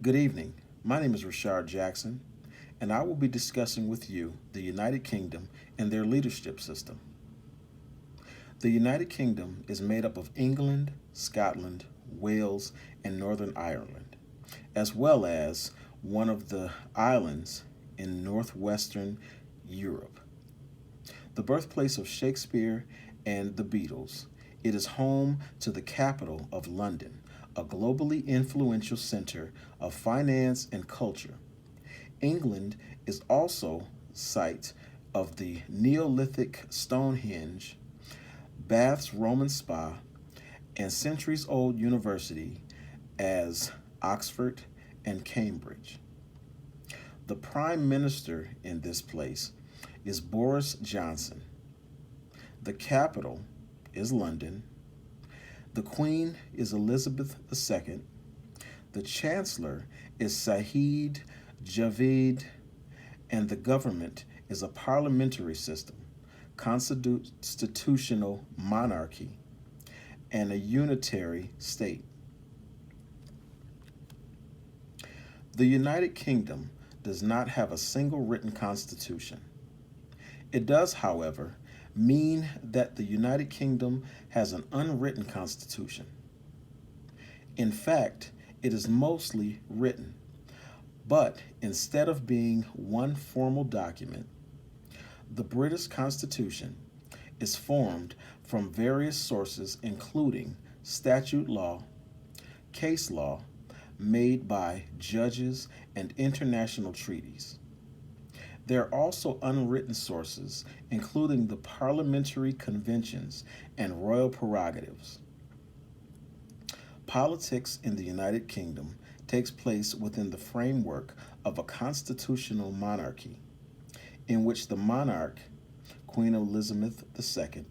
Good evening. My name is Rashard Jackson, and I will be discussing with you the United Kingdom and their leadership system. The United Kingdom is made up of England, Scotland, Wales, and Northern Ireland, as well as one of the islands in northwestern Europe. The birthplace of Shakespeare and the Beatles, it is home to the capital of London, a globally influential center of finance and culture. England is also site of the Neolithic Stonehenge, Bath's Roman Spa, and centuries-old university as Oxford and Cambridge. The Prime Minister in this place is Boris Johnson. The capital is London. The Queen is Elizabeth II. The Chancellor is Saeed Javid, and the government is a parliamentary system, constitutional monarchy, and a unitary state. The United Kingdom does not have a single written constitution. It does, however, mean that the United Kingdom has an unwritten constitution. In fact, it is mostly written, but instead of being one formal document, the British Constitution is formed from various sources including statute law, case law made by judges, and international treaties. There are also unwritten sources, including the parliamentary conventions and royal prerogatives. Politics in the United Kingdom takes place within the framework of a constitutional monarchy, in which the monarch, Queen Elizabeth II,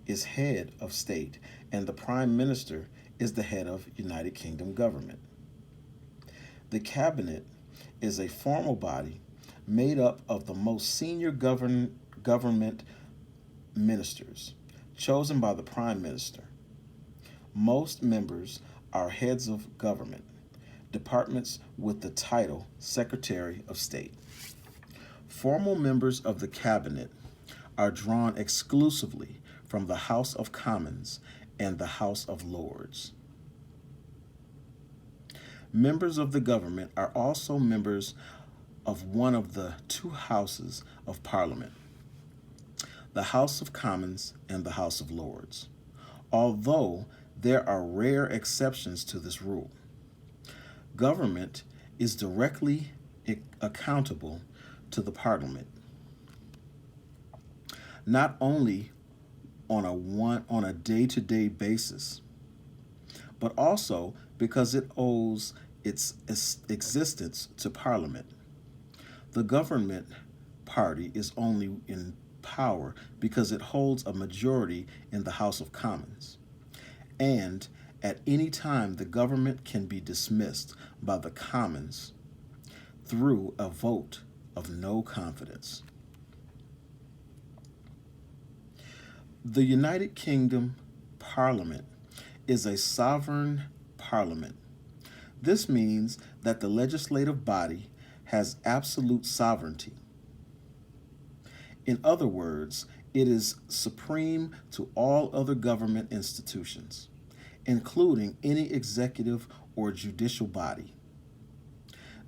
is head of state and the Prime Minister is the head of United Kingdom government. The Cabinet is a formal body made up of the most senior government ministers, chosen by the Prime Minister. Most members are heads of government, departments with the title Secretary of State. Formal members of the Cabinet are drawn exclusively from the House of Commons and the House of Lords. Members of the government are also members of one of the two houses of Parliament, the House of Commons and the House of Lords, although there are rare exceptions to this rule. Government is directly accountable to the Parliament, not only on a day-to-day basis, but also because it owes its existence to Parliament. The government party is only in power because it holds a majority in the House of Commons, and at any time the government can be dismissed by the Commons through a vote of no confidence. The United Kingdom Parliament is a sovereign parliament. This means that the legislative body has absolute sovereignty. In other words, it is supreme to all other government institutions, including any executive or judicial body.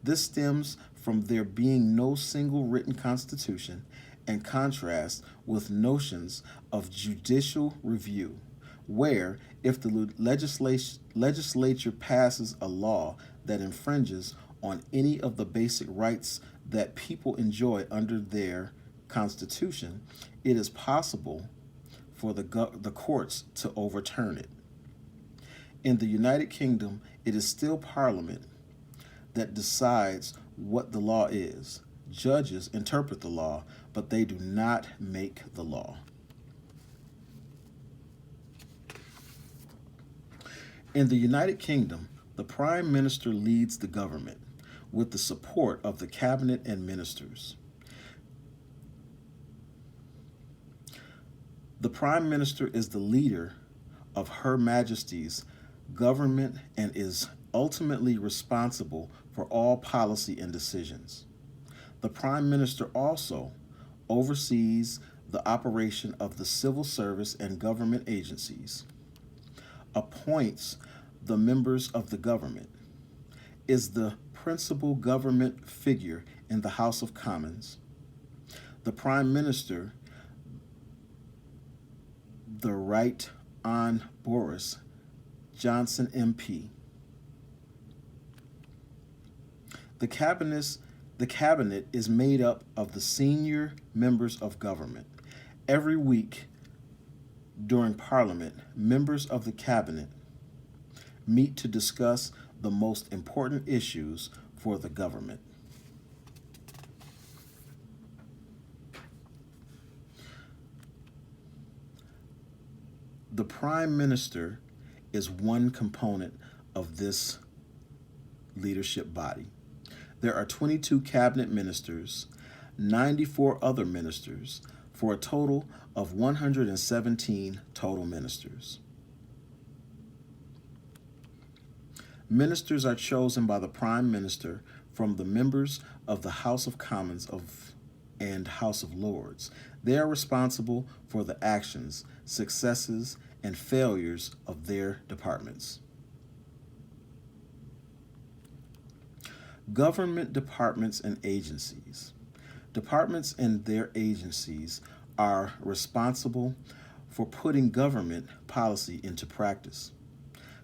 This stems from there being no single written constitution and contrasts with notions of judicial review, where if the legislature passes a law that infringes on any of the basic rights that people enjoy under their constitution, it is possible for the courts to overturn it. In the United Kingdom, it is still Parliament that decides what the law is. Judges interpret the law, but they do not make the law. In the United Kingdom, the Prime Minister leads the government with the support of the cabinet and ministers. The Prime Minister is the leader of Her Majesty's government and is ultimately responsible for all policy and decisions. The Prime Minister also oversees the operation of the civil service and government agencies, appoints the members of the government, is the principal government figure in the House of Commons. The Prime Minister, the Right Hon. Boris Johnson MP. The cabinet is made up of the senior members of government. Every week during Parliament, members of the cabinet meet to discuss the most important issues for the government. The Prime Minister is one component of this leadership body. There are 22 cabinet ministers, 94 other ministers, for a total of 117 total ministers. Ministers are chosen by the Prime Minister from the members of the House of Commons and House of Lords. They are responsible for the actions, successes, and failures of their departments. Government departments and agencies. Departments and their agencies are responsible for putting government policy into practice.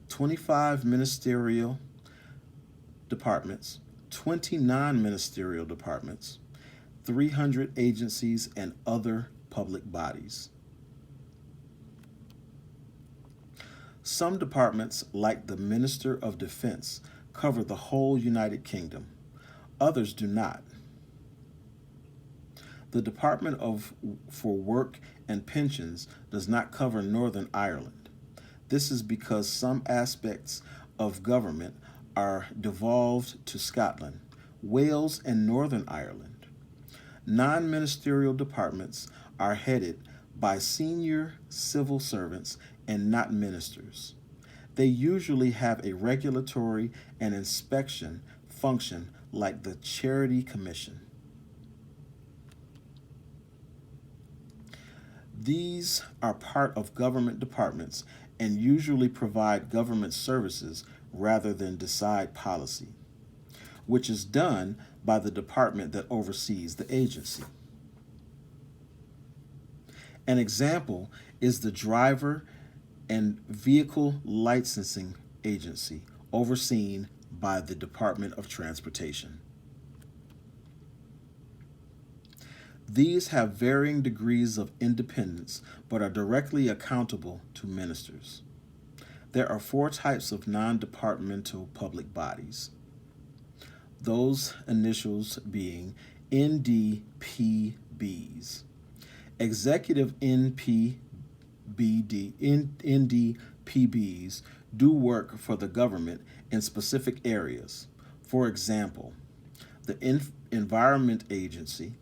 25 ministerial departments, 20 non-ministerial departments, 300 agencies and other public bodies. Some departments, like the Minister of Defense, cover the whole United Kingdom. Others do not. The Department for Work and Pensions does not cover Northern Ireland. This is because some aspects of government are devolved to Scotland, Wales, and Northern Ireland. Non-ministerial departments are headed by senior civil servants and not ministers. They usually have a regulatory and inspection function like the Charity Commission. These are part of government departments and usually provide government services rather than decide policy, which is done by the department that oversees the agency. An example is the Driver and Vehicle Licensing Agency, overseen by the Department of Transportation. These have varying degrees of independence, but are directly accountable to ministers. There are 4 types of non-departmental public bodies, those initials being NDPBs. Executive NDPBs do work for the government in specific areas. For example, the Environment Agency,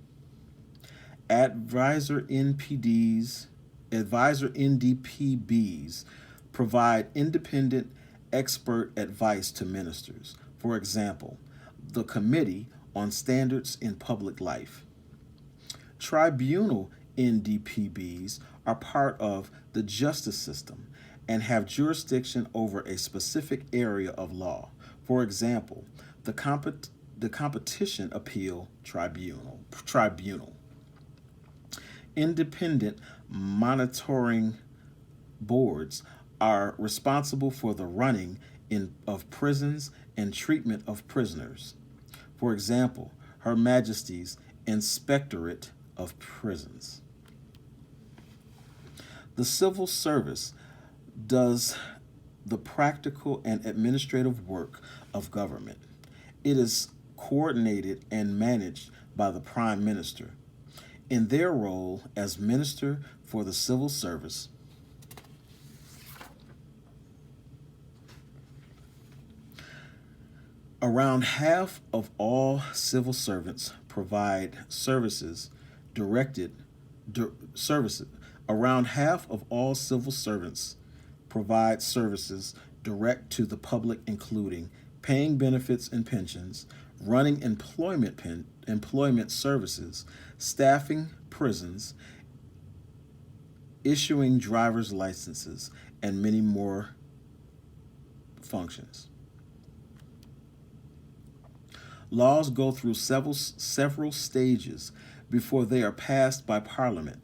Advisor NDPBs provide independent expert advice to ministers. For example, the Committee on Standards in Public Life. Tribunal NDPBs are part of the justice system and have jurisdiction over a specific area of law. For example, the Competition Appeal Tribunal. Independent monitoring boards are responsible for the running of prisons and treatment of prisoners. For example, Her Majesty's Inspectorate of Prisons. The civil service does the practical and administrative work of government. It is coordinated and managed by the Prime Minister. In their role as Minister for the Civil Service, around half of all civil servants provide services directed. Around half of all civil servants provide services direct to the public, including paying benefits and pensions, running employment services, staffing prisons, issuing driver's licenses, and many more functions. Laws go through several stages before they are passed by Parliament.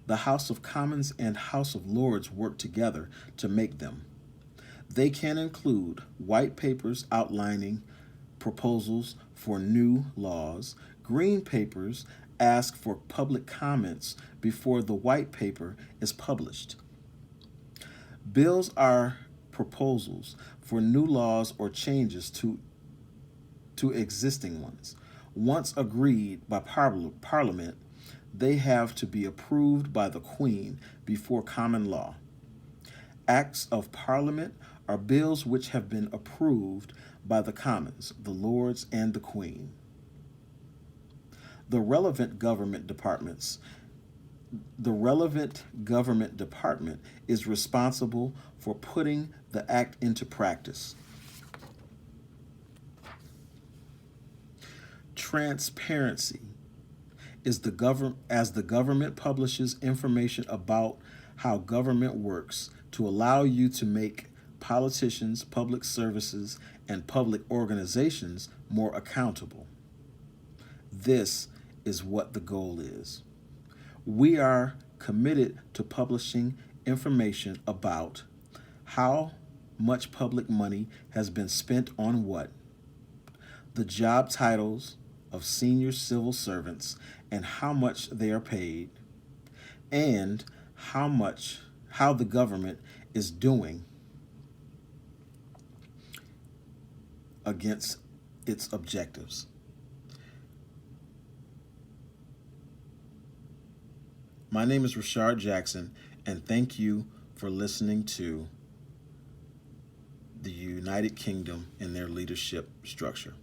The House of Commons and House of Lords work together to make them. They can include white papers outlining proposals for new laws. Green papers ask for public comments before the white paper is published. Bills are proposals for new laws or changes to existing ones. Once agreed by Parliament, they have to be approved by the Queen before common law. Acts of Parliament are bills which have been approved by the Commons, the Lords, and the Queen. The relevant government department is responsible for putting the act into practice. Transparency is as the government publishes information about how government works to allow you to make politicians, public services, and public organizations more accountable. This is what the goal is. We are committed to publishing information about how much public money has been spent on what, the job titles of senior civil servants and how much they are paid, and how the government is doing against its objectives. My name is Rashard Jackson, and thank you for listening to the United Kingdom and their leadership structure.